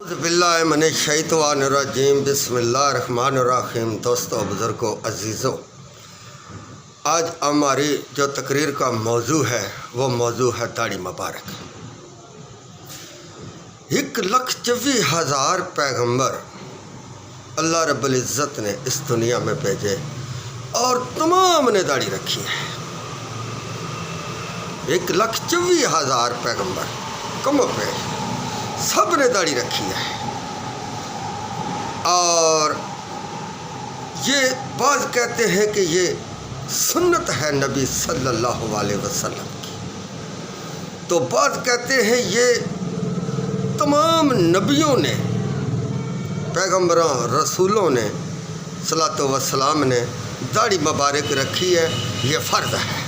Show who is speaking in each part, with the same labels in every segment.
Speaker 1: باللہ من الشیطان الرجیم بسم اللہ الرحمن الرحیم۔ دوستو، بزرگوں، عزیزوں، آج ہماری جو تقریر کا موضوع ہے وہ موضوع ہے داڑھی مبارک۔ 1,24,000 پیغمبر اللہ رب العزت نے اس دنیا میں بھیجے اور تمام نے داڑھی رکھی ہے۔ 1,24,000 پیغمبر کم و بیش سب نے داڑھی رکھی ہے، اور یہ بعض کہتے ہیں کہ یہ سنت ہے نبی صلی اللہ علیہ وسلم کی، تو بعض کہتے ہیں یہ تمام نبیوں نے، پیغمبروں، رسولوں نے صلوات و سلام نے داڑھی مبارک رکھی ہے۔ یہ فرض ہے،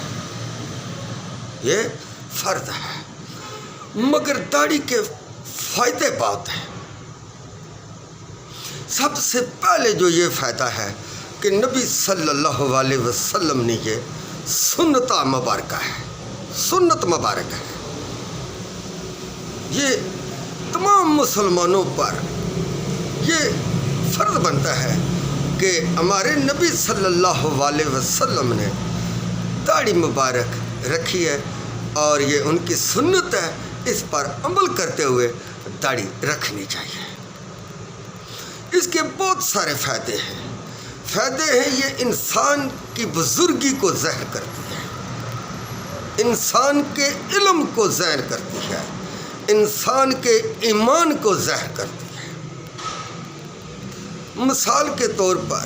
Speaker 1: یہ فرض ہے، مگر داڑھی کے فائدے بہت ہیں۔ سب سے پہلے جو یہ فائدہ ہے کہ نبی صلی اللہ علیہ وسلم نے یہ سنت مبارکہ ہے، سنت مبارک ہے، یہ تمام مسلمانوں پر یہ فرض بنتا ہے کہ ہمارے نبی صلی اللہ علیہ وسلم نے داڑھی مبارک رکھی ہے، اور یہ ان کی سنت ہے، اس پر عمل کرتے ہوئے داڑھی رکھنی چاہیے۔ اس کے بہت سارے فائدے ہیں۔ فائدے ہیں، یہ انسان کی بزرگی کو ظاہر کرتی ہے، انسان کے علم کو ظاہر کرتی ہے، انسان کے ایمان کو ظاہر کرتی ہے۔ مثال کے طور پر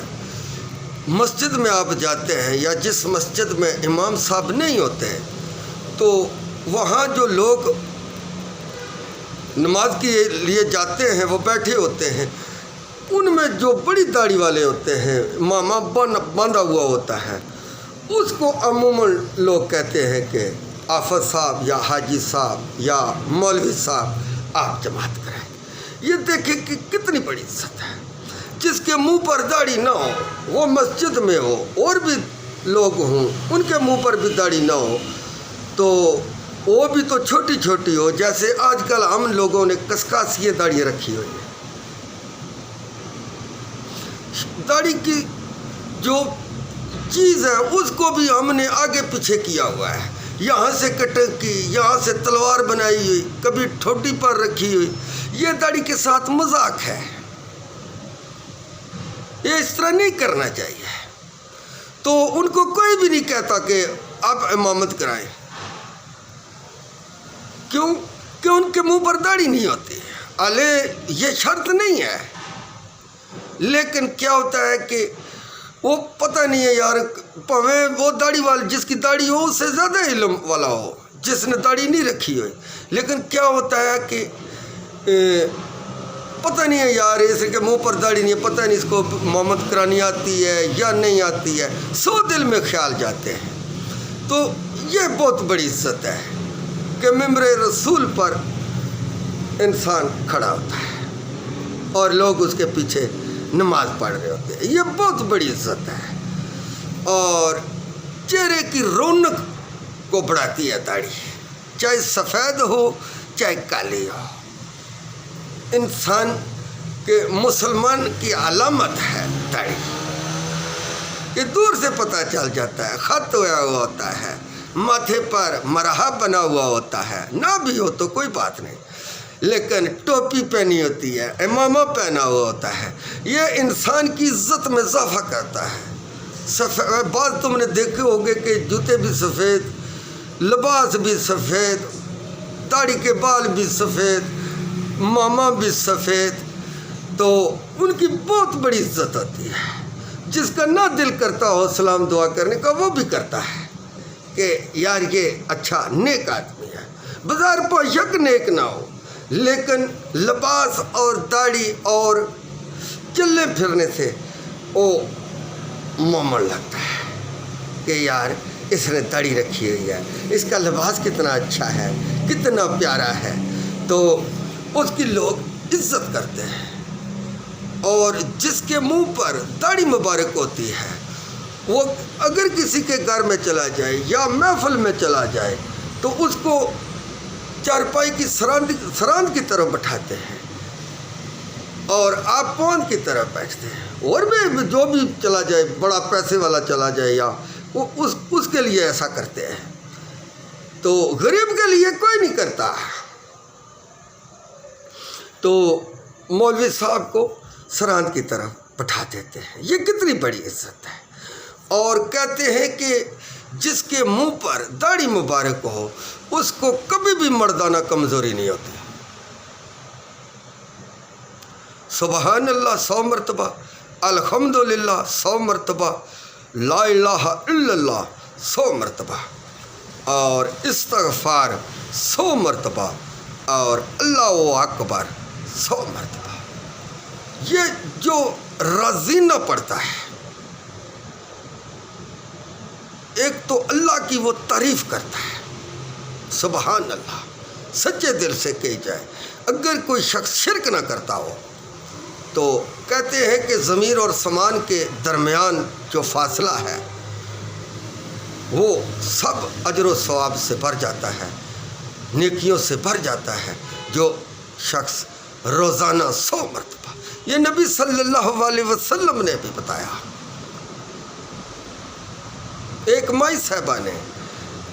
Speaker 1: مسجد میں آپ جاتے ہیں، یا جس مسجد میں امام صاحب نہیں ہوتے تو وہاں جو لوگ نماز کے لیے جاتے ہیں وہ بیٹھے ہوتے ہیں، ان میں جو بڑی داڑھی والے ہوتے ہیں، ماما باندھا ہوا ہوتا ہے، اس کو عموماً لوگ کہتے ہیں کہ آفت صاحب یا حاجی صاحب یا مولوی صاحب آپ جماعت کرائیں۔ یہ دیکھیں کہ کتنی بڑی عزت ہے۔ جس کے منہ پر داڑھی نہ ہو، وہ مسجد میں ہو، اور بھی لوگ ہوں ان کے منہ پر بھی داڑھی نہ ہو، تو وہ بھی تو چھوٹی چھوٹی ہو، جیسے آج کل ہم لوگوں نے کسکاسیے داڑھی رکھی ہوئی ہے۔ داڑھی کی جو چیز ہے اس کو بھی ہم نے آگے پیچھے کیا ہوا ہے، یہاں سے کٹنگ کی، یہاں سے تلوار بنائی ہوئی، کبھی ٹھوڈی پر رکھی ہوئی۔ یہ داڑھی کے ساتھ مذاق ہے، یہ اس طرح نہیں کرنا چاہیے۔ تو ان کو کوئی بھی نہیں کہتا کہ آپ امامت کرائیں، کیوں کہ ان کے منہ پر داڑھی نہیں ہوتی۔ الے یہ شرط نہیں ہے، لیکن کیا ہوتا ہے کہ وہ پتہ نہیں ہے یار، پویں وہ داڑھی والے جس کی داڑھی ہو اس سے زیادہ علم والا ہو جس نے داڑھی نہیں رکھی ہوئی، لیکن کیا ہوتا ہے کہ پتہ نہیں ہے یار اس کے منہ پر داڑھی نہیں ہے، پتہ نہیں اس کو امامت کرانی آتی ہے یا نہیں آتی ہے، سو دل میں خیال جاتے ہیں۔ تو یہ بہت بڑی عزت ہے کہ ممبر رسول پر انسان کھڑا ہوتا ہے اور لوگ اس کے پیچھے نماز پڑھ رہے ہوتے ہیں، یہ بہت بڑی عزت ہے، اور چہرے کی رونق کو بڑھاتی ہے داڑھی، چاہے سفید ہو چاہے کالی ہو۔ انسان کے مسلمان کی علامت ہے داڑھی، یہ دور سے پتہ چل جاتا ہے، خط ہوا ہوا ہوتا ہے، ماتھے پر مرحب بنا ہوا ہوتا ہے، نہ بھی ہو تو کوئی بات نہیں، لیکن ٹوپی پہنی ہوتی ہے، امامہ پہنا ہوا ہوتا ہے، یہ انسان کی عزت میں اضافہ کرتا ہے۔ بعض تم نے دیکھے ہوگے کہ جوتے بھی سفید، لباس بھی سفید، داڑھی کے بال بھی سفید، ماما بھی سفید، تو ان کی بہت بڑی عزت ہوتی ہے۔ جس کا نہ دل کرتا ہو سلام دعا کرنے کا وہ بھی کرتا ہے کہ یار یہ اچھا نیک آدمی ہے، بظاہر پوشک نیک نہ ہو، لیکن لباس اور داڑھی اور چلنے پھرنے سے وہ مومن لگتا ہے کہ یار اس نے داڑھی رکھی ہوئی ہے، اس کا لباس کتنا اچھا ہے، کتنا پیارا ہے، تو اس کی لوگ عزت کرتے ہیں۔ اور جس کے منہ پر داڑھی مبارک ہوتی ہے وہ اگر کسی کے گھر میں چلا جائے یا محفل میں چلا جائے تو اس کو چارپائی کی سراند کی طرف بٹھاتے ہیں اور آپ پون کی طرح بیٹھتے ہیں، اور بھی جو بھی چلا جائے، بڑا پیسے والا چلا جائے یا وہ اس کے لیے ایسا کرتے ہیں، تو غریب کے لیے کوئی نہیں کرتا۔ تو مولوی صاحب کو سرحد کی طرف بٹھا دیتے ہیں، یہ کتنی بڑی عزت ہے۔ اور کہتے ہیں کہ جس کے منہ پر داڑھی مبارک ہو اس کو کبھی بھی مردانہ کمزوری نہیں ہوتی۔ سبحان اللہ 100 مرتبہ، الحمدللہ 100 مرتبہ، لا الہ الا اللہ 100 مرتبہ، اور استغفار 100 مرتبہ، اور اللہ اکبر 100 مرتبہ۔ یہ جو رازینہ پڑھتا ہے، ایک تو اللہ کی وہ تعریف کرتا ہے، سبحان اللہ، سچے دل سے کہی جائے۔ اگر کوئی شخص شرک نہ کرتا ہو تو کہتے ہیں کہ ضمیر اور سمان کے درمیان جو فاصلہ ہے وہ سب اجر و ثواب سے بھر جاتا ہے، نیکیوں سے بھر جاتا ہے، جو شخص روزانہ 100 مرتبہ۔ یہ نبی صلی اللہ علیہ وسلم نے بھی بتایا۔ ایک مائی صاحبہ نے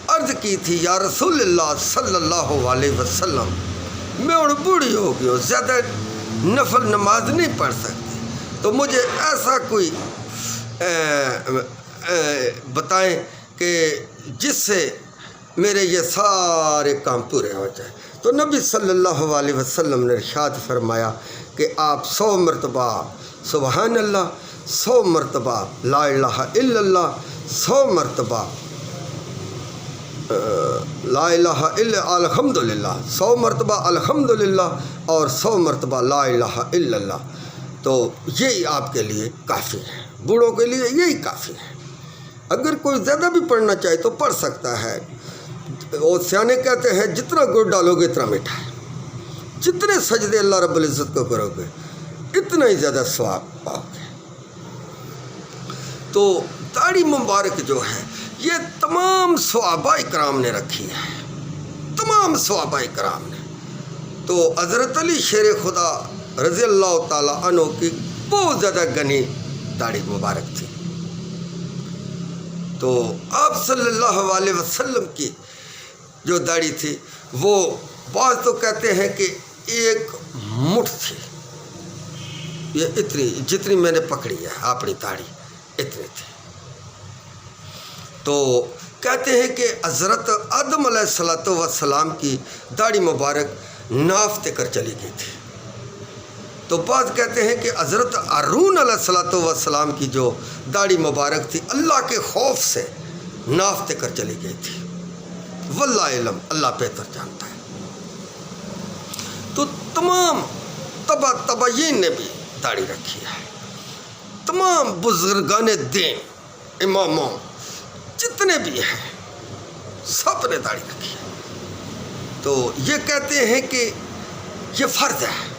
Speaker 1: عرض کی تھی، یا رسول اللہ صلی اللہ علیہ وسلم، میں اور بوڑھی ہو گئی ہوں، زیادہ نفل نماز نہیں پڑھ سکتی، تو مجھے ایسا کوئی بتائیں کہ جس سے میرے یہ سارے کام پورے ہو جائیں۔ تو نبی صلی اللہ علیہ وسلم نے ارشاد فرمایا کہ آپ 100 مرتبہ سبحان اللہ، 100 مرتبہ لا الہ الا اللہ، 100 مرتبہ لا الہ الا الحمدللہ، 100 مرتبہ الحمدللہ، اور 100 مرتبہ لا الہ الا اللہ، تو یہی آپ کے لیے کافی ہے، بوڑھوں کے لیے یہی کافی ہے۔ اگر کوئی زیادہ بھی پڑھنا چاہے تو پڑھ سکتا ہے۔ اور سیانے کہتے ہیں جتنا گڑ ڈالو گے اتنا میٹھا ہے، جتنے سجدے اللہ رب العزت کو کرو گے اتنا ہی زیادہ ثواب پاؤ گے۔ تو داڑھی مبارک جو ہے یہ تمام صحابہ کرام نے رکھی ہے، تمام صحابہ کرام نے۔ تو حضرت علی شیر خدا رضی اللہ تعالیٰ عنہ کی بہت زیادہ گھنی داڑھی مبارک تھی۔ تو آپ صلی اللہ علیہ وسلم کی جو داڑھی تھی وہ بعض تو کہتے ہیں کہ ایک مٹھ تھی، یہ اتنی جتنی میں نے پکڑی ہے اپنی داڑھی اتنی تھی۔ تو کہتے ہیں کہ حضرت آدم علیہ السلام کی داڑھی مبارک ناف کر چلی گئی تھی۔ تو بعض کہتے ہیں کہ حضرت ہارون علیہ السلام کی جو داڑھی مبارک تھی اللہ کے خوف سے ناف کر چلی گئی تھی، واللہ علم، اللہ بہتر جانتا ہے۔ تو تمام تبعین نے بھی داڑھی رکھی ہے، تمام بزرگان دین، اماموں جتنے بھی ہیں سب نے داڑھی رکھی ہے۔ تو یہ کہتے ہیں کہ یہ فرض ہے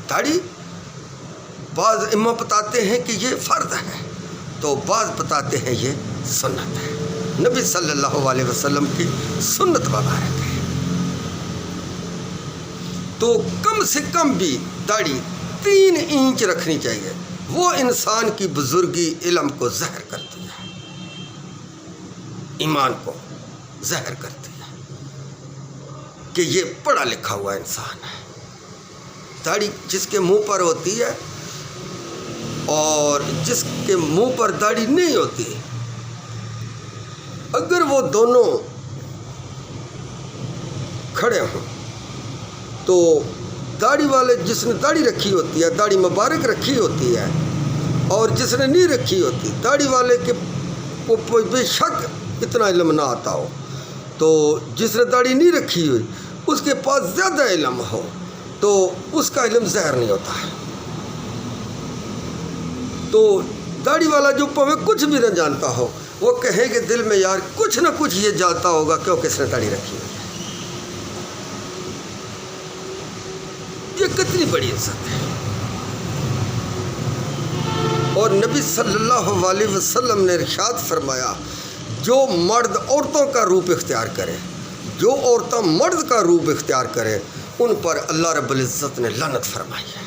Speaker 1: داڑھی، بعض امام بتاتے ہیں کہ یہ فرض ہے، تو بعض بتاتے ہیں یہ سنت ہے، نبی صلی اللہ علیہ وسلم کی سنت مبارک ہے۔ تو کم سے کم بھی داڑھی 3 انچ رکھنی چاہیے، وہ انسان کی بزرگی علم کو زہر کرتی ہے، ایمان کو زہر کرتی ہے کہ یہ پڑھا لکھا ہوا انسان ہے۔ داڑھی جس کے منہ پر ہوتی ہے اور جس کے منہ پر داڑھی نہیں ہوتی، اگر وہ دونوں کھڑے ہوں تو داڑھی والے جس نے داڑھی رکھی ہوتی ہے، داڑھی مبارک رکھی ہوتی ہے، اور جس نے نہیں رکھی ہوتی، داڑھی والے کے کو بے شک اتنا علم نہ آتا ہو، تو جس نے داڑھی نہیں رکھی ہوئی اس کے پاس زیادہ علم ہو تو اس کا علم زہر نہیں ہوتا ہے۔ تو داڑھی والا جو پویں کچھ بھی نہ جانتا ہو، وہ کہے کہ دل میں یار کچھ نہ کچھ یہ جانتا ہوگا کیونکہ اس نے داڑھی رکھی ہوئی ہے۔ یہ کتنی بڑی عزت ہے۔ اور نبی صلی اللہ علیہ وسلم نے ارشاد فرمایا، جو مرد عورتوں کا روپ اختیار کرے، جو عورتیں مرد کا روپ اختیار کرے، ان پر اللہ رب العزت نے لعنت فرمائی ہے۔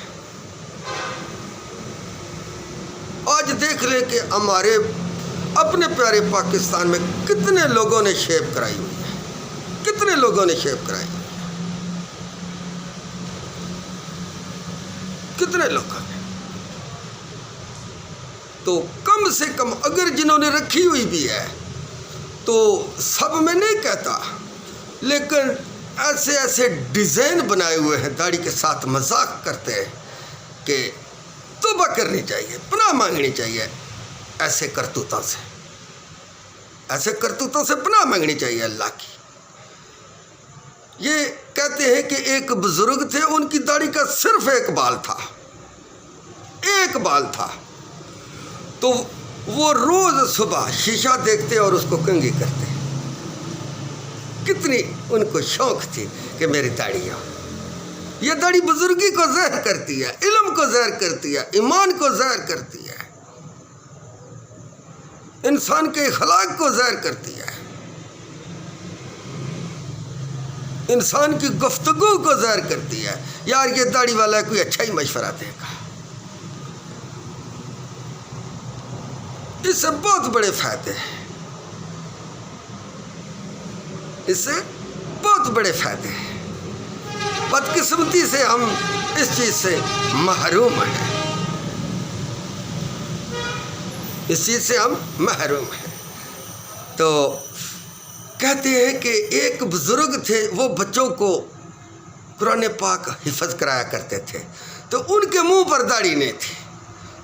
Speaker 1: آج دیکھ لیں کہ ہمارے اپنے پیارے پاکستان میں کتنے لوگوں نے شیپ کرائی ہوئی ہے، کتنے لوگوں نے شیپ کرائی ہوئی ہے، کتنے لوگوں نے۔ تو کم سے کم اگر جنہوں نے رکھی ہوئی بھی ہے تو سب میں نہیں کہتا، لیکن ایسے ایسے ڈیزائن بنائے ہوئے ہیں، داڑھی کے ساتھ مذاق کرتے ہیں کہ توبہ کرنی چاہیے، پناہ مانگنی چاہیے ایسے کرتوتوں سے، ایسے کرتوتوں سے پناہ مانگنی چاہیے اللہ کی۔ یہ کہتے ہیں کہ ایک بزرگ تھے، ان کی داڑھی کا صرف ایک بال تھا، ایک بال تھا، تو وہ روز صبح شیشہ دیکھتے اور اس کو کنگھی کرتے۔ کتنی ان کو شوق تھی کہ میری داڑھی ہو۔ یہ داڑھی بزرگی کو ظاہر کرتی ہے، علم کو ظاہر کرتی ہے، ایمان کو ظاہر کرتی ہے، انسان کے اخلاق کو ظاہر کرتی ہے، انسان کی گفتگو کو ظاہر کرتی ہے۔ یار یہ داڑھی والا کوئی اچھا ہی مشورہ دے گا۔ اس سے بہت بڑے فائدے ہیں، اس سے بہت بڑے فائدے ہیں۔ بدقسمتی سے ہم اس چیز سے محروم ہیں، اس چیز سے ہم محروم ہیں۔ تو کہتے ہیں کہ ایک بزرگ تھے، وہ بچوں کو قرآن پاک حفظ کرایا کرتے تھے، تو ان کے منہ پر داڑھی نہیں تھی،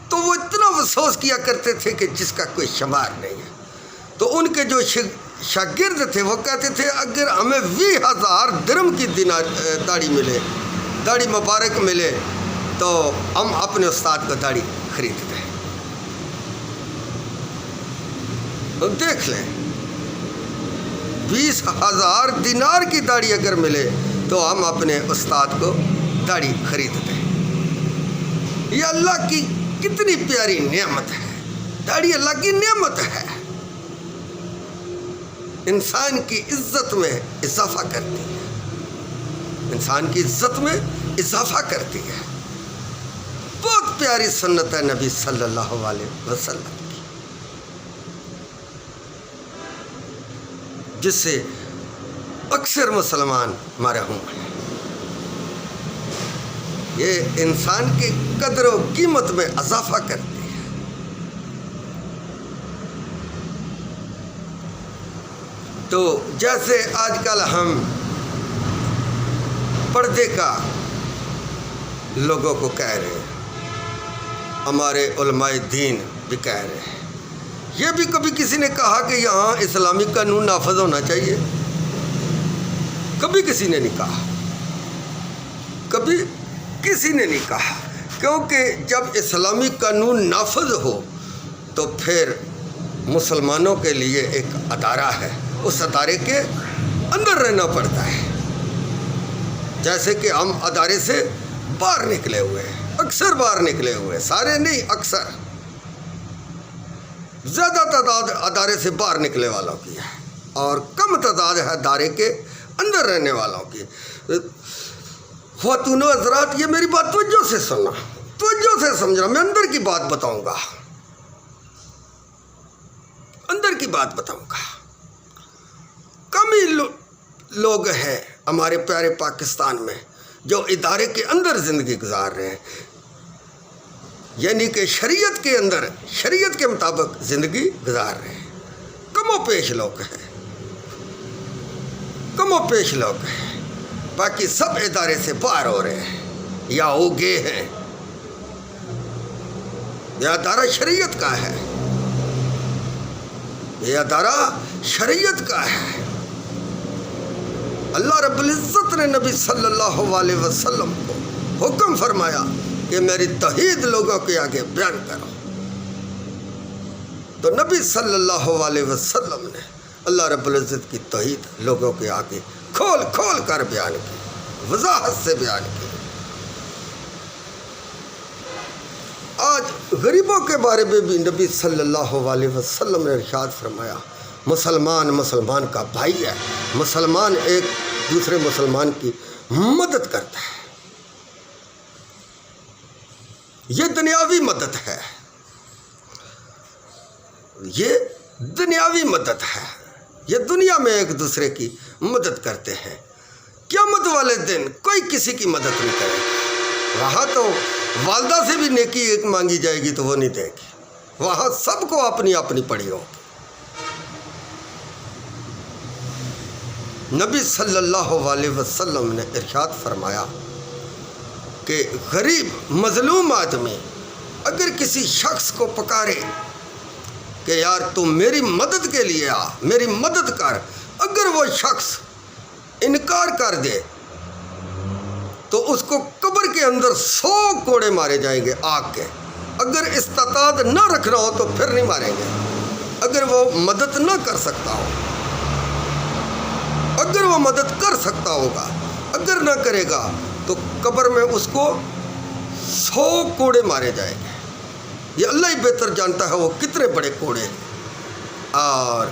Speaker 1: تو وہ اتنا افسوس کیا کرتے تھے کہ جس کا کوئی شمار نہیں ہے۔ تو ان کے جو شاگرد تھے وہ کہتے تھے اگر ہمیں 20,000 درہم کی داڑھی ملے، داڑھی مبارک ملے، تو ہم اپنے استاد کو داڑھی خرید دیں۔ دیکھ لیں، 20,000 دینار کی داڑھی اگر ملے تو ہم اپنے استاد کو داڑھی خرید دیں۔ یہ اللہ کی کتنی پیاری نعمت ہے، داڑھی اللہ کی نعمت ہے، انسان کی عزت میں اضافہ کرتی ہے، انسان کی عزت میں اضافہ کرتی ہے۔ بہت پیاری سنت ہے نبی صلی اللہ علیہ وسلم کی، جس سے اکثر مسلمان مرحوم ہیں۔ یہ انسان کی قدر و قیمت میں اضافہ کرتی ہے۔ تو جیسے آج کل ہم پردے کا لوگوں کو کہہ رہے ہیں، ہمارے علماء دین بھی کہہ رہے ہیں، یہ بھی کبھی کسی نے کہا کہ یہاں اسلامی قانون نافذ ہونا چاہیے؟ کبھی کسی نے نہیں کہا، کبھی کسی نے نہیں کہا، کیونکہ جب اسلامی قانون نافذ ہو تو پھر مسلمانوں کے لیے ایک ادارہ ہے، اس ادارے کے اندر رہنا پڑتا ہے۔ جیسے کہ ہم ادارے سے باہر نکلے ہوئے ہیں، اکثر باہر نکلے ہوئے، سارے نہیں، اکثر زیادہ تعداد ادارے سے باہر نکلے والوں کی ہے اور کم تعداد ہے ادارے کے اندر رہنے والوں کی۔ خواتون و حضرات، یہ میری بات توجہ سے سننا، توجہ سے سمجھنا، میں اندر کی بات بتاؤں گا، اندر کی بات بتاؤں گا۔ کم ہی لوگ ہیں ہمارے پیارے پاکستان میں جو ادارے کے اندر زندگی گزار رہے ہیں، یعنی کہ شریعت کے اندر، شریعت کے مطابق زندگی گزار رہے ہیں۔ کم و پیش لوگ ہیں، کم و پیش لوگ ہیں، باقی سب ادارے سے باہر ہو رہے ہیں یا ہو گئے ہیں۔ یہ ادارہ شریعت کا ہے، یہ ادارہ شریعت کا ہے۔ اللہ رب العزت نے نبی صلی اللہ علیہ وسلم کو حکم فرمایا کہ میری توحید لوگوں کے آگے بیان کرو، تو نبی صلی اللہ علیہ وسلم نے اللہ رب العزت کی توحید لوگوں کے آگے کھول کھول کر بیان کی، وضاحت سے بیان کی۔ آج غریبوں کے بارے میں بھی نبی صلی اللہ علیہ وسلم نے ارشاد فرمایا، مسلمان مسلمان کا بھائی ہے، مسلمان ایک دوسرے مسلمان کی مدد کرتا ہے. یہ دنیاوی مدد ہے، یہ دنیاوی مدد ہے. یہ دنیا میں ایک دوسرے کی مدد کرتے ہیں. قیامت والے دن کوئی کسی کی مدد نہیں کرے گا. وہاں تو والدہ سے بھی نیکی ایک مانگی جائے گی تو وہ نہیں دے گی. وہاں سب کو اپنی اپنی پڑی ہوگی. نبی صلی اللہ علیہ وسلم نے ارشاد فرمایا کہ غریب مظلوم آدمی اگر کسی شخص کو پکارے کہ یار تم میری مدد کے لیے آ، میری مدد کر، اگر وہ شخص انکار کر دے تو اس کو قبر کے اندر 100 کوڑے مارے جائیں گے آگ کے. اگر استطاعت نہ رکھنا ہو تو پھر نہیں ماریں گے. اگر وہ مدد نہ کر سکتا ہو، اگر وہ مدد کر سکتا ہوگا، اگر نہ کرے گا تو قبر میں اس کو 100 کوڑے مارے جائیں گے. یہ اللہ ہی بہتر جانتا ہے وہ کتنے بڑے کوڑے ہیں اور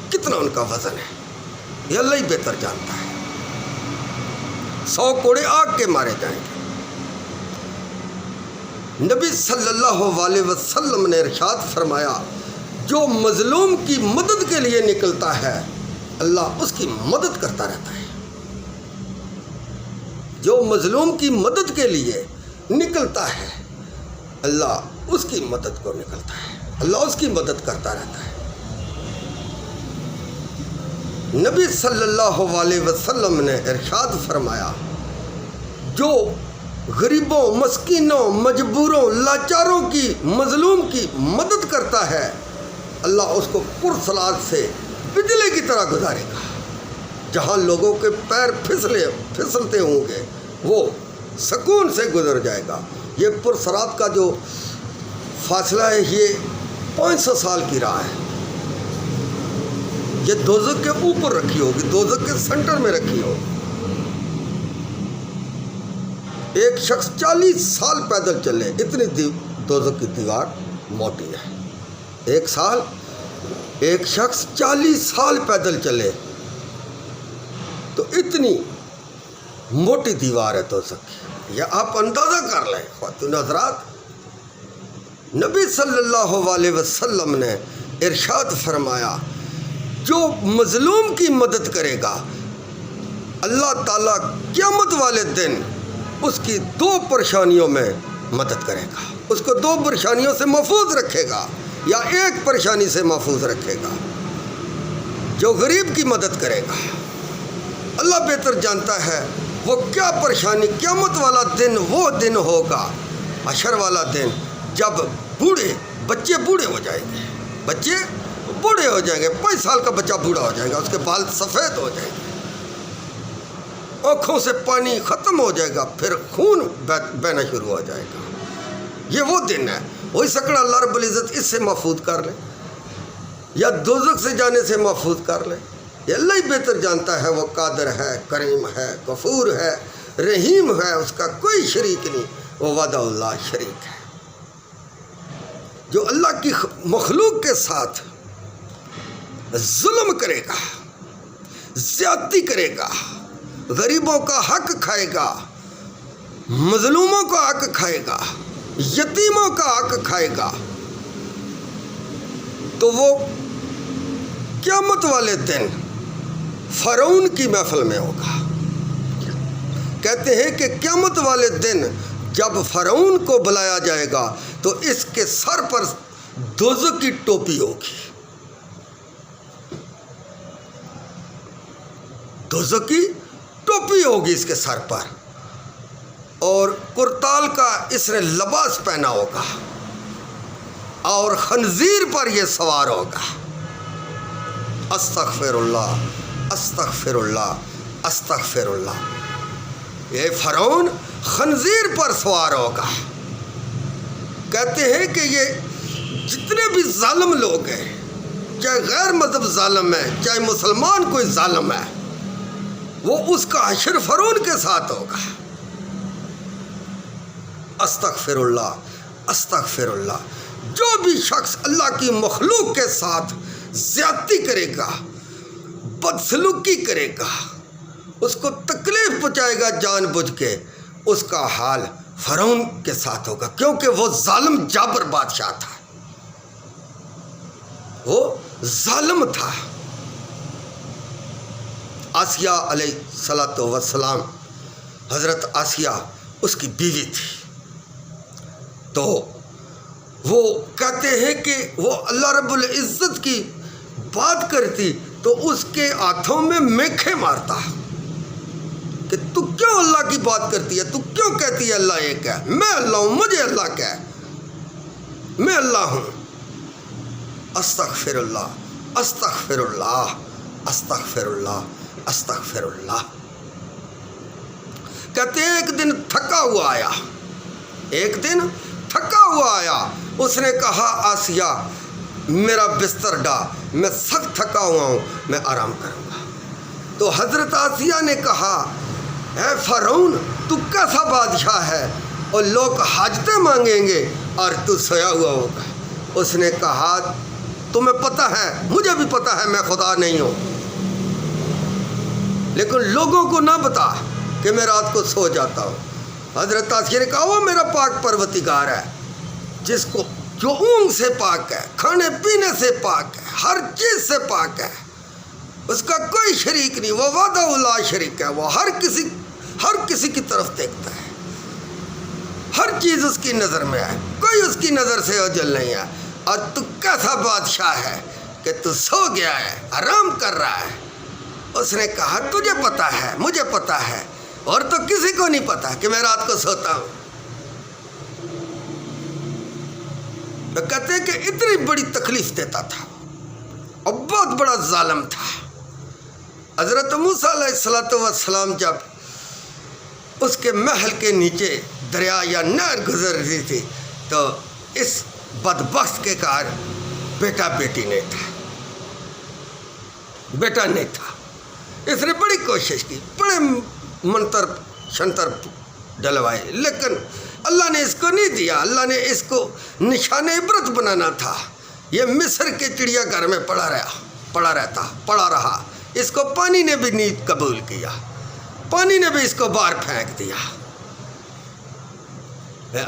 Speaker 1: کتنا ان کا وزن ہے. یہ اللہ ہی بہتر جانتا ہے. 100 کوڑے آگ کے مارے جائیں گے. نبی صلی اللہ علیہ وسلم نے ارشاد فرمایا جو مظلوم کی مدد کے لیے نکلتا ہے اللہ اس کی مدد کرتا رہتا ہے. جو مظلوم کی مدد کے لیے نکلتا ہے اللہ اس کی مدد کو نکلتا ہے، اللہ اس کی مدد کرتا رہتا ہے. نبی صلی اللہ علیہ وسلم نے ارشاد فرمایا جو غریبوں، مسکینوں، مجبوروں، لاچاروں کی، مظلوم کی مدد کرتا ہے اللہ اس کو پرسلاد سے بجلی کی طرح گزارے گا. جہاں لوگوں کے پیر پھسلتے ہوں گے وہ سکون سے گزر جائے گا. یہ پرسرات کا جو فاصلہ ہے یہ 500 سال کی راہ ہے. یہ دوزخ کے اوپر رکھی ہوگی، دوزخ کے سینٹر میں رکھی ہوگی. ایک شخص 40 سال پیدل چلے اتنی دوزخ کی دیوار موٹی ہے. ایک شخص 40 سال پیدل چلے تو اتنی موٹی دیوار ہے دوزخ کی. یہ آپ اندازہ کر لیں خواتین حضرات. نبی صلی اللہ علیہ وسلم نے ارشاد فرمایا جو مظلوم کی مدد کرے گا اللہ تعالیٰ قیامت والے دن اس کی 2 پریشانیوں میں مدد کرے گا. اس کو 2 پریشانیوں سے محفوظ رکھے گا یا 1 پریشانی سے محفوظ رکھے گا. جو غریب کی مدد کرے گا اللہ بہتر جانتا ہے وہ کیا پریشانی. قیامت والا دن وہ دن ہوگا، حشر والا دن، جب بچے بوڑھے ہو جائیں گے. بچے بوڑھے ہو جائیں گے. 5 سال کا بچہ بوڑھا ہو جائے گا، اس کے بال سفید ہو جائیں گے، آنکھوں سے پانی ختم ہو جائے گا، پھر خون بہنا شروع ہو جائے گا. یہ وہ دن ہے. وہی سکڑا اللہ رب العزت اس سے محفوظ کر لے یا دوزخ سے جانے سے محفوظ کر لے. یہ اللہ ہی بہتر جانتا ہے. وہ قادر ہے، کریم ہے، غفور ہے، رحیم ہے، اس کا کوئی شریک نہیں. وہ وحدہ اللہ شریک ہے. جو اللہ کی مخلوق کے ساتھ ظلم کرے گا، زیادتی کرے گا، غریبوں کا حق کھائے گا، مظلوموں کا حق کھائے گا، یتیموں کا حق کھائے گا، تو وہ قیامت والے دن فرعون کی محفل میں ہوگا. کہتے ہیں کہ قیامت والے دن جب فرعون کو بلایا جائے گا تو اس کے سر پر دوزخ کی ٹوپی ہوگی. دوزخ کی ٹوپی ہوگی اس کے سر پر اور کرتال کا اس نے لباس پہنا ہوگا اور خنزیر پر یہ سوار ہوگا. استغفر اللہ، استغفر اللہ، استغفر اللہ. یہ فرعون خنزیر پر سوار ہوگا. کہتے ہیں کہ یہ جتنے بھی ظالم لوگ ہیں، چاہے غیر مذہب ظالم ہے، چاہے مسلمان کوئی ظالم ہے، وہ اس کا حشر فرعون کے ساتھ ہوگا. استغفر اللہ، استغفر اللہ. جو بھی شخص اللہ کی مخلوق کے ساتھ زیادتی کرے گا، بدسلوکی کرے گا، اس کو تکلیف پہنچائے گا جان بوجھ کے، اس کا حال فرعون کے ساتھ ہوگا، کیونکہ وہ ظالم جابر بادشاہ تھا، وہ ظالم تھا۔ آسیہ علیہ السلام، حضرت آسیہ اس کی بیوی تھی، تو وہ کہتے ہیں کہ وہ اللہ رب العزت کی بات کرتی تو اس کے ہاتھوں میں میخیں مارتا کہ تو کیوں اللہ کی بات کرتی ہے، تو کیوں کہتی ہے اللہ ایک ہے، میں اللہ ہوں، مجھے اللہ کہے، میں اللہ ہوں۔ استغفر اللہ، استغفر اللہ، استغفر اللہ، استغفر اللہ۔ کہتے ہیں ایک دن تھکا ہوا آیا، ایک دن تھکا ہوا آیا، اس نے کہا آسیہ میرا بستر ڈا، میں سخت تھکا ہوا ہوں، میں آرام کروں گا۔ تو حضرت آسیہ نے کہا اے فرعون تو کیسا بادشاہ ہے اور لوگ حاجتیں مانگیں گے اور تو سویا ہوا ہوگا۔ اس نے کہا تمہیں پتہ ہے، مجھے بھی پتہ ہے میں خدا نہیں ہوں، لیکن لوگوں کو نہ بتا کہ میں رات کو سو جاتا ہوں۔ حضرت آسیہ نے کہا وہ میرا پاک پروردگار ہے، جس کو جو اونگ سے پاک ہے، کھانے پینے سے پاک ہے، ہر چیز سے پاک ہے، اس کا کوئی شریک نہیں، وہ وحدہ لا شریک ہے، وہ ہر کسی کی طرف دیکھتا ہے، ہر چیز اس کی نظر میں ہے، کوئی اس کی نظر سے اوجھل نہیں ہے۔ اور تو کیسا بادشاہ ہے کہ تو سو گیا ہے، آرام کر رہا ہے۔ اس نے کہا تجھے پتہ ہے، مجھے پتہ ہے، اور تو کسی کو نہیں پتہ کہ میں رات کو سوتا ہوں۔ وہ کہتے ہیں کہ اتنی بڑی تکلیف دیتا تھا اور بہت بڑا ظالم تھا۔ حضرت موسیٰ علیہ السلام جب اس کے محل کے نیچے دریا یا نہر گزر رہی تھی تو اس بدبخت کے گھر بیٹا بیٹی نہیں تھا، بیٹا نہیں تھا۔ اس نے بڑی کوشش کی، بڑے منتر شنتر ڈلوائے، لیکن اللہ نے اس کو نہیں دیا۔ اللہ نے اس کو نشان عبرت بنانا تھا۔ یہ مصر کے چڑیا گھر میں پڑا رہا، اس کو پانی نے بھی نہیں قبول کیا، پانی نے بھی اس کو باہر پھینک دیا۔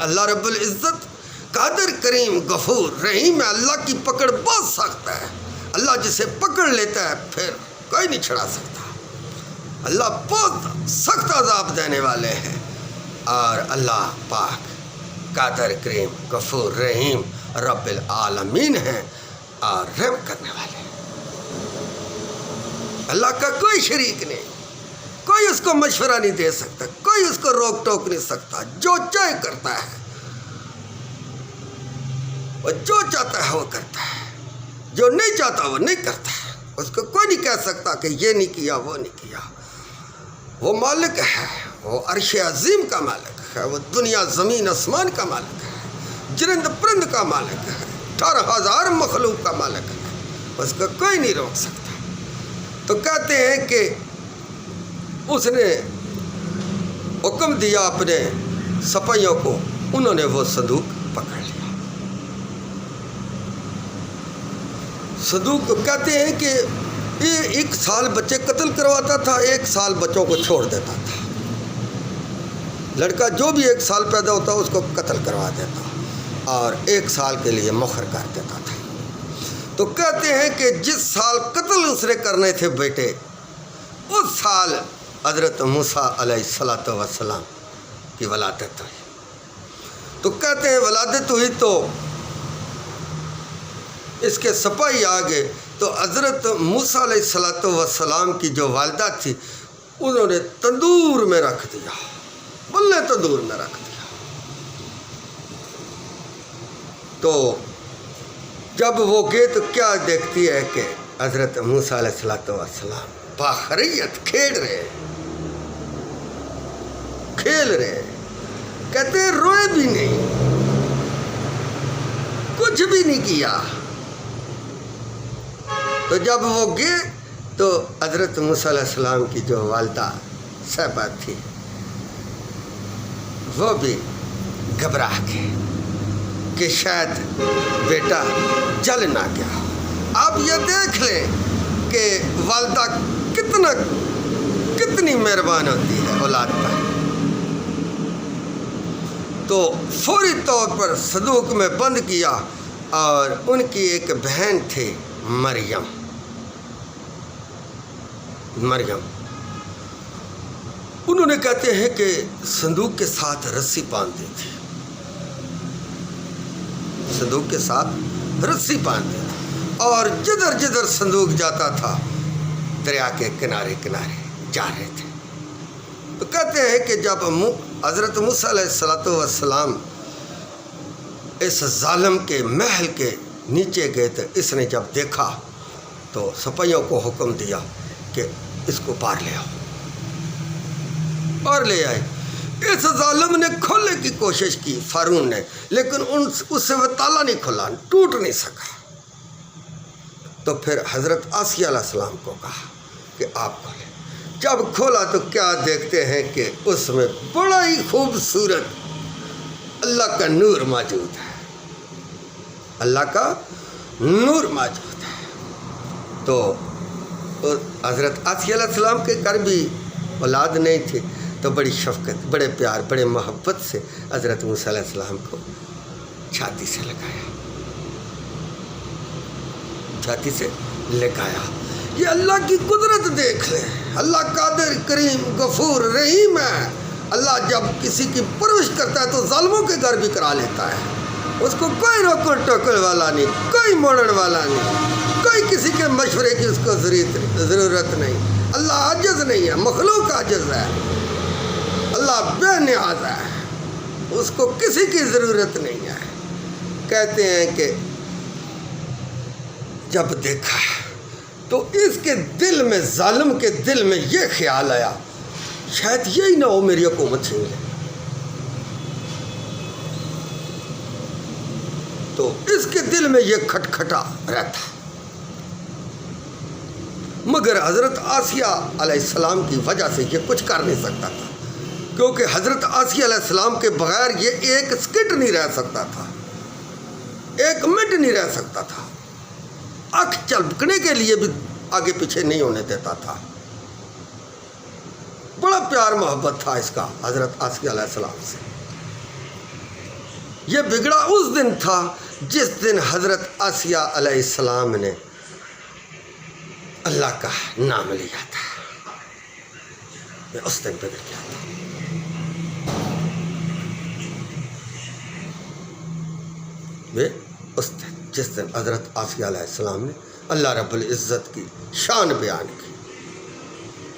Speaker 1: اللہ رب العزت قادر، کریم، غفور، رحیم ہے۔ اللہ کی پکڑ بہت سخت ہے، اللہ جسے پکڑ لیتا ہے پھر کوئی نہیں چھڑا سکتا۔ اللہ بہت سخت عذاب دینے والے ہیں، اور اللہ پاک قادر، کریم، غفور، رحیم، رب العالمین ہیں اور رحم کرنے والے ہیں۔ اللہ کا کوئی شریک نہیں، کوئی اس کو مشورہ نہیں دے سکتا، کوئی اس کو روک ٹوک نہیں سکتا، جو چاہے کرتا ہے، وہ جو چاہتا ہے وہ کرتا ہے، جو نہیں چاہتا وہ نہیں کرتا ہے۔ اس کو کوئی نہیں کہہ سکتا کہ یہ نہیں کیا وہ نہیں کیا۔ وہ مالک ہے، وہ عرش عظیم کا مالک ہے، وہ دنیا زمین آسمان کا مالک ہے، جرند پرند کا مالک ہے، 18,000 مخلوق کا مالک ہے، اس کو کوئی نہیں روک سکتا۔ تو کہتے ہیں کہ اس نے حکم دیا اپنے سپاہیوں کو، انہوں نے وہ صندوق پکڑ لیا۔ صندوق کہتے ہیں کہ یہ 1 سال بچے قتل کرواتا تھا، 1 سال بچوں کو چھوڑ دیتا تھا۔ لڑکا جو بھی 1 سال پیدا ہوتا اس کو قتل کروا دیتا اور 1 سال کے لیے مؤخر کر دیتا تھا۔ تو کہتے ہیں کہ جس سال قتل اس نے کرنے تھے بیٹے، اس سال حضرت موسیٰ علیہ السلام کی ولادت ہوئی۔ تو کہتے ہیں ولادت ہوئی تو اس کے سپاہی آگے، تو حضرت موسیٰ علیہ السلام کی جو والدہ تھی انہوں نے تندور میں رکھ دیا، بلے تندور میں رکھ دیا۔ تو جب وہ گئے تو کیا دیکھتی ہے کہ حضرت موسیٰ علیہ السلام باخریت کھیل رہے، کہتے ہیں روئے بھی نہیں، کچھ بھی نہیں کیا۔ تو جب وہ گئے تو حضرت موسیٰ علیہ السلام کی جو والدہ صاحبہ تھی وہ بھی گھبرا گئے کہ شاید بیٹا جل نہ گیا۔ آپ یہ دیکھ لیں کہ والدہ کتنا کتنی مہربان ہوتی ہے اولاد پر۔ تو فوری طور پر صندوق میں بند کیا، اور ان کی ایک بہن تھی مریم، انہوں نے کہتے ہیں کہ صندوق کے ساتھ رسی باندھ دی تھی، صندوق کے ساتھ رسی باندھ دی تھی، اور جدھر جدھر صندوق جاتا تھا دریا کے کنارے کنارے جا رہے تھے۔ تو کہتے ہیں کہ جب حضرت موسیٰ علیہ السلام اس ظالم کے محل کے نیچے گئے تھے، اس نے جب دیکھا تو سپاہیوں کو حکم دیا کہ اس کو باہر لے آؤ، باہر لے آئے۔ اس ظالم نے کھولنے کی کوشش کی فارون نے، لیکن اس سے وہ تالا نہیں کھلا، ٹوٹ نہیں سکا۔ تو پھر حضرت آسیہ علیہ السلام کو کہا کہ آپ کھولیں۔ جب کھولا تو کیا دیکھتے ہیں کہ اس میں بڑا ہی خوبصورت اللہ کا نور موجود ہے، اللہ کا نور موجود ہے۔ تو حضرت آسیہ علیہ السلام کے گھر بھی اولاد نہیں تھی، تو بڑی شفقت، بڑے پیار، بڑے محبت سے حضرت موسیٰ علیہ السلام کو چھاتی سے لگایا، چھاتی سے لگایا۔ یہ اللہ کی قدرت دیکھ لیں، اللہ قادر، کریم، غفور، رحیم ہے۔ اللہ جب کسی کی پرورش کرتا ہے تو ظالموں کے گھر بھی کرا لیتا ہے، اس کو کوئی روکن ٹوکن والا نہیں، کوئی موڑن والا نہیں، کوئی کسی کے مشورے کی اس کو ضرورت نہیں۔ اللہ عاجز نہیں ہے، مخلوق عاجز ہے، اللہ بے نیاز ہے، اس کو کسی کی ضرورت نہیں ہے۔ کہتے ہیں کہ جب دیکھا تو اس کے دل میں، ظالم کے دل میں یہ خیال آیا شاید یہی نہ ہو میری حکومت چھین لے۔ تو اس کے دل میں یہ کھٹکھٹا رہتا، مگر حضرت آسیہ علیہ السلام کی وجہ سے یہ کچھ کر نہیں سکتا تھا، کیونکہ حضرت آسیہ علیہ السلام کے بغیر یہ ایک سکٹ نہیں رہ سکتا تھا، ایک منٹ نہیں رہ سکتا تھا، آنکھ چلکنے کے لیے بھی آگے پیچھے نہیں ہونے دیتا تھا۔ بڑا پیار محبت تھا اس کا حضرت آسیہ علیہ السلام سے۔ یہ بگڑا اس دن تھا جس دن حضرت آسیہ علیہ السلام نے اللہ کا نام لیا تھا، اس دن بگڑ گیا تھا۔ اس دن جس دن حضرت آسیہ علیہ السلام نے اللہ رب العزت کی شان بیان کی۔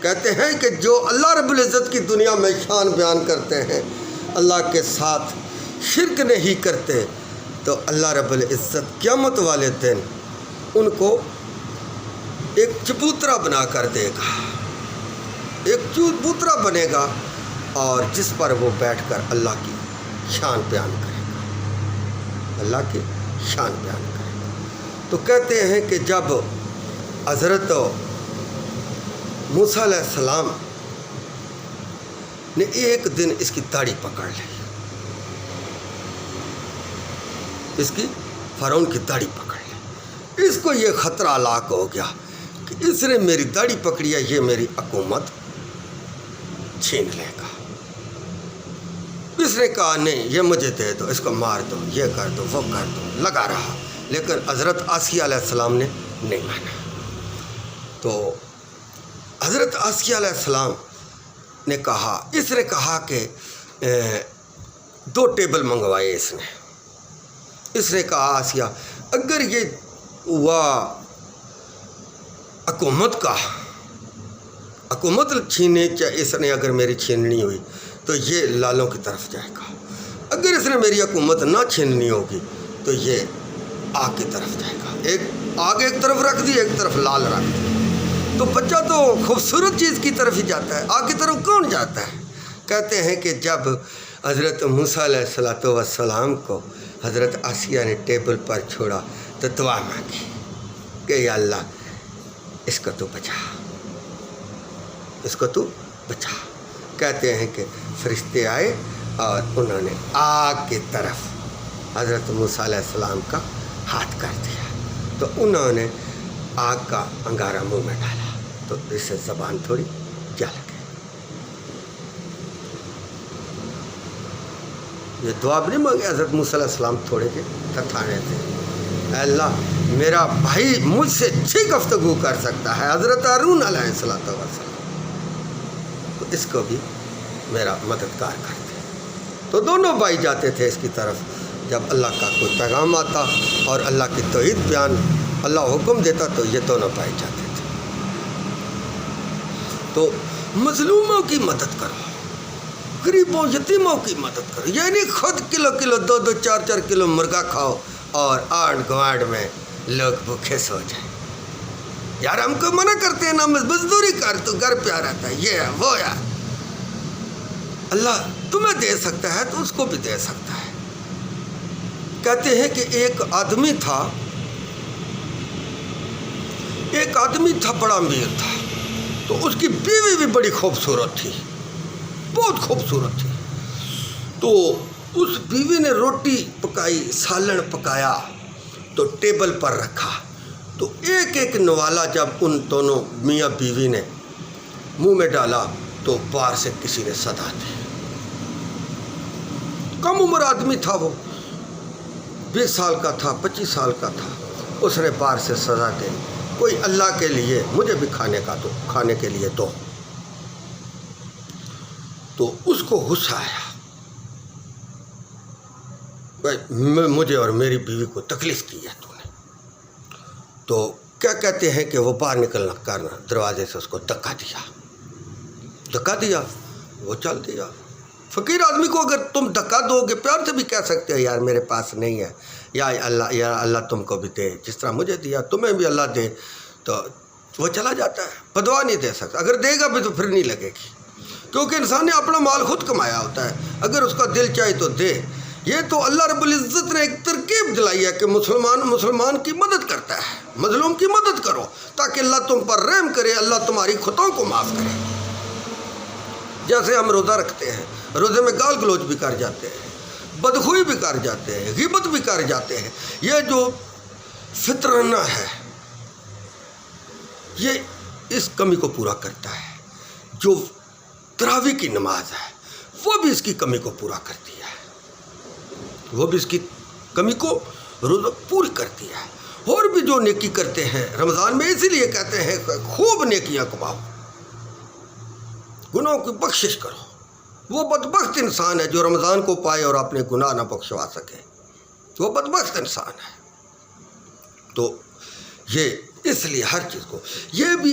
Speaker 1: کہتے ہیں کہ جو اللہ رب العزت کی دنیا میں شان بیان کرتے ہیں، اللہ کے ساتھ شرک نہیں کرتے، تو اللہ رب العزت قیامت والے دن ان کو ایک چبوترا بنا کر دے گا، ایک چبوترا بنے گا، اور جس پر وہ بیٹھ کر اللہ کی شان بیان کرے گا، اللہ کی شان بیان کرے گا۔ تو کہتے ہیں کہ جب حضرت موسیٰ علیہ السلام نے ایک دن اس کی داڑھی پکڑ لی، اس کی فرعون کی داڑھی پکڑ لی، اس کو یہ خطرہ لاحق ہو گیا کہ اس نے میری داڑھی پکڑی ہے، یہ میری حکومت چھین لے گا۔ اس نے کہا نہیں، یہ مجھے دے دو، اس کو مار دو، یہ کر دو، وہ کر دو، لگا رہا، لیکن حضرت آسیہ علیہ السلام نے نہیں مانا۔ تو حضرت آسیہ علیہ السلام نے کہا، اس نے کہا کہ 2 ٹیبل منگوائے اس نے کہا آسیہ اگر یہ ہوا حکومت چھینے، اس نے اگر میری چھیننی ہوئی تو یہ لالوں کی طرف جائے گا، اگر اس نے میری حکومت نہ چھیننی ہوگی تو یہ آگ کی طرف جائے گا۔ ایک آگ ایک طرف رکھ دی، ایک طرف لال رکھ دی، تو بچہ تو خوبصورت چیز کی طرف ہی جاتا ہے، آگ کی طرف کون جاتا ہے؟ کہتے ہیں کہ جب حضرت موسیٰ علیہ السلام کو حضرت آسیہ نے ٹیبل پر چھوڑا تو دعا مانگی کہ یا اللہ اس کو تو بچا، اس کو تو بچا۔ کہتے ہیں کہ فرشتے آئے اور انہوں نے آگ کی طرف حضرت موسیٰ علیہ السلام کا ہاتھ کر دیا، تو انہوں نے آگ کا انگارہ منہ میں ڈالا تو اس سے زبان تھوڑی جل گئی۔ یہ دعا بھی نہیں مانگے حضرت موسیٰ علیہ السلام تھوڑے کے تھانے تھے، اے اللہ میرا بھائی مجھ سے اچھی گفتگو کر سکتا ہے، حضرت ہارون علیہ السلام، تو اس کو بھی میرا مددگار کرتے۔ تو دونوں بھائی جاتے تھے اس کی طرف، جب اللہ کا کوئی پیغام آتا اور اللہ کی توحید بیان اللہ حکم دیتا تو یہ دونوں بھائی جاتے تھے۔ تو مظلوموں کی مدد کرو، غریبوں یتیموں کی مدد کرو، یعنی خود کلو 2-4 کلو مرغا کھاؤ اور آنٹ گوانٹ میں لوگ بھوکے سو جائیں۔ یار ہم کو منع کرتے ہیں نا مزدوری کر، تو گھر پہ آ رہتا ہے، یہ ہے وہ ہے۔ اللہ تمہیں دے سکتا ہے تو اس کو بھی دے سکتا ہے۔ کہتے ہیں کہ ایک آدمی تھا بڑا امیر تھا، تو اس کی بیوی بھی بڑی خوبصورت تھی، بہت خوبصورت تھی۔ تو اس بیوی نے روٹی پکائی، سالن پکایا تو ٹیبل پر رکھا، تو ایک نوالا جب ان دونوں میاں بیوی نے منہ میں ڈالا تو باہر سے کسی نے صدا دی۔ کم عمر آدمی تھا، وہ 20 سال کا تھا، 25 سال کا تھا۔ اس نے باہر سے صدا دی، کوئی اللہ کے لیے مجھے بھی کھانے کے لیے دو۔ تو اس کو غصہ آیا، مجھے اور میری بیوی کو تکلیف کی ہے تو نے۔ تو کیا کہتے ہیں کہ وہ باہر نکلنا کرنا، دروازے سے اس کو دھکا دیا، وہ چل دیا۔ فقیر آدمی کو اگر تم دھکا دو گے، پیار سے بھی کہہ سکتے ہو یار میرے پاس نہیں ہے، یا اللہ تم کو بھی دے، جس طرح مجھے دیا تمہیں بھی اللہ دے، تو وہ چلا جاتا ہے، بدعا نہیں دے سکتا۔ اگر دے گا بھی تو پھر نہیں لگے گی، کیونکہ انسان نے اپنا مال خود کمایا ہوتا ہے، اگر اس کا دل چاہے تو دے۔ یہ تو اللہ رب العزت نے ایک ترکیب دلائی ہے کہ مسلمان کی مدد کرتا ہے، مظلوم کی مدد کرو تاکہ اللہ تم پر رحم کرے، اللہ تمہاری خطاؤں کو معاف کرے۔ جیسے ہم روزہ رکھتے ہیں، روزے میں گال گلوچ بھی کر جاتے ہیں، بدخوئی بھی کر جاتے ہیں، غیبت بھی کر جاتے ہیں، یہ جو فطرانہ ہے یہ اس کمی کو پورا کرتا ہے۔ جو تراویح کی نماز ہے وہ بھی اس کی کمی کو پورا کرتی ہے، وہ بھی اس کی کمی کو روزہ پوری کرتی ہے۔ اور بھی جو نیکی کرتے ہیں رمضان میں، اسی لیے کہتے ہیں خوب نیکیاں کماؤ، گناہوں کی بخشش کرو۔ وہ بدبخت انسان ہے جو رمضان کو پائے اور اپنے گناہ نہ بخشوا سکے، وہ بدبخت انسان ہے۔ تو یہ اس لیے ہر چیز کو، یہ بھی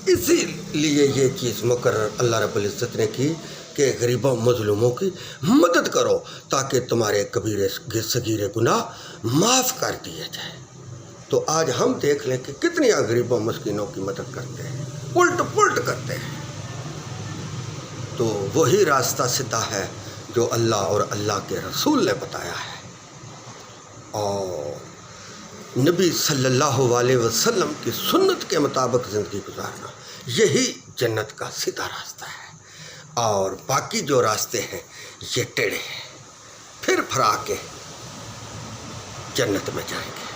Speaker 1: اسی لیے یہ چیز مقرر اللہ رب العزت نے کی کہ غریبوں مظلوموں کی مدد کرو تاکہ تمہارے کبیرے صغیرے گناہ معاف کر دیے جائیں۔ تو آج ہم دیکھ لیں کہ کتنی غریبوں مسکینوں کی مدد کرتے ہیں، الٹ پلٹ کرتے ہیں۔ تو وہی راستہ سیدھا ہے جو اللہ اور اللہ کے رسول نے بتایا ہے، اور نبی صلی اللہ علیہ وسلم کی سنت کے مطابق زندگی گزارنا، یہی جنت کا سیدھا راستہ ہے۔ اور باقی جو راستے ہیں یہ ٹیڑھے ہیں، پھر پھرا کے جنت میں جائیں گے۔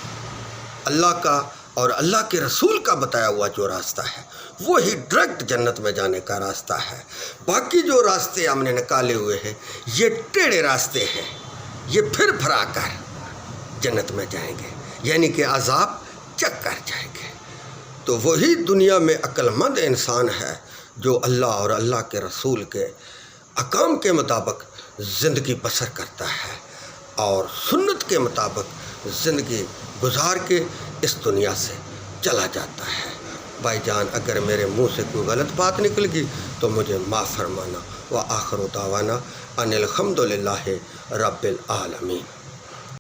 Speaker 1: اللہ کا اور اللہ کے رسول کا بتایا ہوا جو راستہ ہے وہی ڈائریکٹ جنت میں جانے کا راستہ ہے۔ باقی جو راستے ہم نے نکالے ہوئے ہیں یہ ٹیڑھے راستے ہیں، یہ پھر پھرا کر جنت میں جائیں گے، یعنی کہ عذاب چکھ کر جائیں گے۔ تو وہی دنیا میں عقل مند انسان ہے جو اللہ اور اللہ کے رسول کے احکام کے مطابق زندگی بسر کرتا ہے اور سنت کے مطابق زندگی گزار کے اس دنیا سے چلا جاتا ہے۔ بھائی جان اگر میرے منہ سے کوئی غلط بات نکل گئی تو مجھے معاف فرمانا۔ وآخر دعوانا ان الحمد للہ رب العالمین۔